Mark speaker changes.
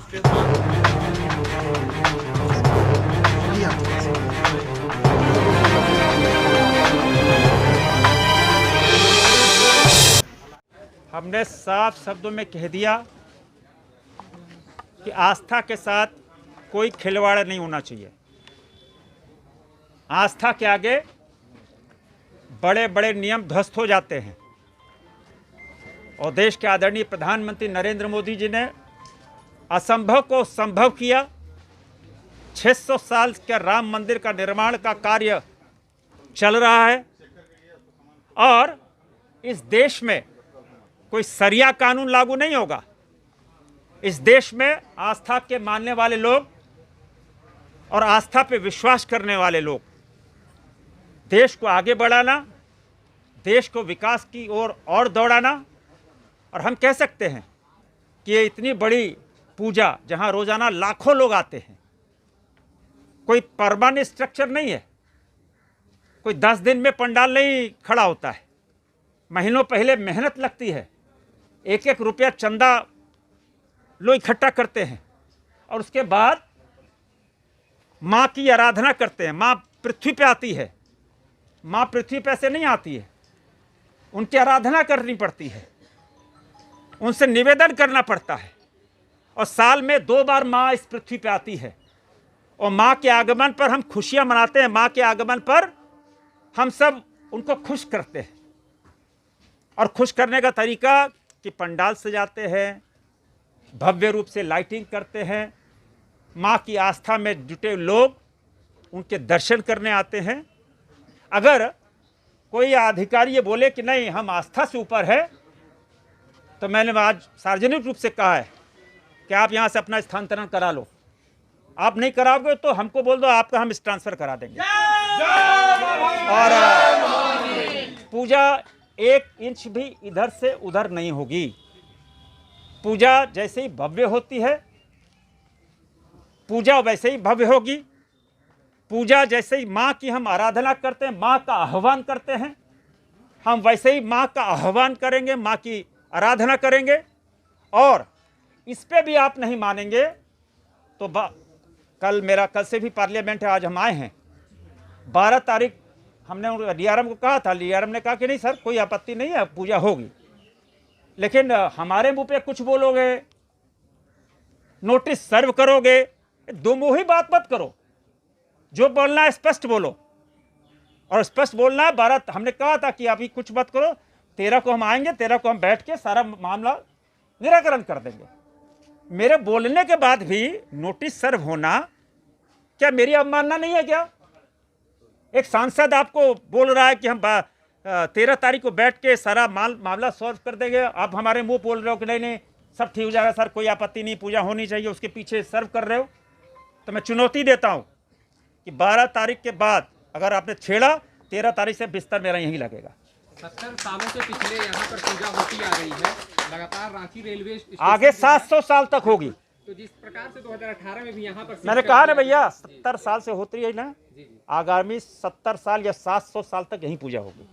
Speaker 1: हमने साफ शब्दों में कह दिया कि आस्था के साथ कोई खिलवाड़ नहीं होना चाहिए। आस्था के आगे बड़े बड़े नियम ध्वस्त हो जाते हैं और देश के आदरणीय प्रधानमंत्री नरेंद्र मोदी जी ने असंभव को संभव किया। 600 साल के राम मंदिर का निर्माण का कार्य चल रहा है और इस देश में कोई शरिया कानून लागू नहीं होगा। इस देश में आस्था के मानने वाले लोग और आस्था पे विश्वास करने वाले लोग देश को आगे बढ़ाना, देश को विकास की ओर और दौड़ाना। और हम कह सकते हैं कि ये इतनी बड़ी पूजा जहां रोजाना लाखों लोग आते हैं, कोई परमानेंट स्ट्रक्चर नहीं है, कोई 10 दिन में पंडाल नहीं खड़ा होता है। महीनों पहले मेहनत लगती है, एक एक रुपया चंदा लोग इकट्ठा करते हैं और उसके बाद माँ की आराधना करते हैं। माँ पृथ्वी पे आती है, माँ पृथ्वी पे से नहीं आती है, उनकी आराधना करनी पड़ती है, उनसे निवेदन करना पड़ता है और साल में 2 बार माँ इस पृथ्वी पे आती है और माँ के आगमन पर हम खुशियाँ मनाते हैं। माँ के आगमन पर हम सब उनको खुश करते हैं और खुश करने का तरीका कि पंडाल सजाते हैं, भव्य रूप से लाइटिंग करते हैं, माँ की आस्था में जुटे लोग उनके दर्शन करने आते हैं। अगर कोई अधिकारी ये बोले कि नहीं हम आस्था से ऊपर है, तो मैंने आज सार्वजनिक रूप से कहा है कि आप यहाँ से अपना स्थानांतरण करा लो। आप नहीं कराओगे तो हमको बोल दो, आपका हम ट्रांसफर करा देंगे। और पूजा 1 इंच भी इधर से उधर नहीं होगी। पूजा जैसे ही भव्य होती है, पूजा वैसे ही भव्य होगी। पूजा जैसे ही माँ की हम आराधना करते हैं, माँ का आह्वान करते हैं, हम वैसे ही माँ का आह्वान करेंगे, माँ की आराधना करेंगे। और इस पे भी आप नहीं मानेंगे तो कल से भी पार्लियामेंट है, आज हम आए हैं। 12 तारीख हमने डीआरएम को कहा था, डीआरएम ने कहा कि नहीं सर कोई आपत्ति नहीं है, पूजा होगी। लेकिन हमारे मुंह पे कुछ बोलोगे, नोटिस सर्व करोगे, दो मुंही बात मत करो। जो बोलना है स्पष्ट बोलो और स्पष्ट बोलना है। 12 हमने कहा था कि अभी कुछ मत करो, 13 को हम आएंगे, 13 को हम बैठ के सारा मामला निराकरण कर देंगे। मेरे बोलने के बाद भी नोटिस सर्व होना क्या मेरी अवमानना नहीं है क्या? एक सांसद आपको बोल रहा है कि हम 13 तारीख को बैठ के सारा मामला सॉल्व कर देंगे, आप हमारे मुंह बोल रहे हो कि नहीं नहीं सब ठीक हो जाएगा सर, कोई आपत्ति नहीं, पूजा होनी चाहिए, उसके पीछे सर्व कर रहे हो। तो मैं चुनौती देता हूं कि 12 तारीख के बाद अगर आपने छेड़ा, 13 तारीख से बिस्तर मेरा यहीं लगेगा।
Speaker 2: 70 सालों से पिछले यहाँ पर पूजा होती आ रही है, लगातार रांची रेलवे
Speaker 1: आगे 700 साल तक होगी।
Speaker 2: तो जिस प्रकार से 2018 में भी यहाँ पर
Speaker 1: मैंने कहा ना भैया 70 साल से होती है ना, आगामी 70 साल या 700 साल तक यहीं पूजा होगी।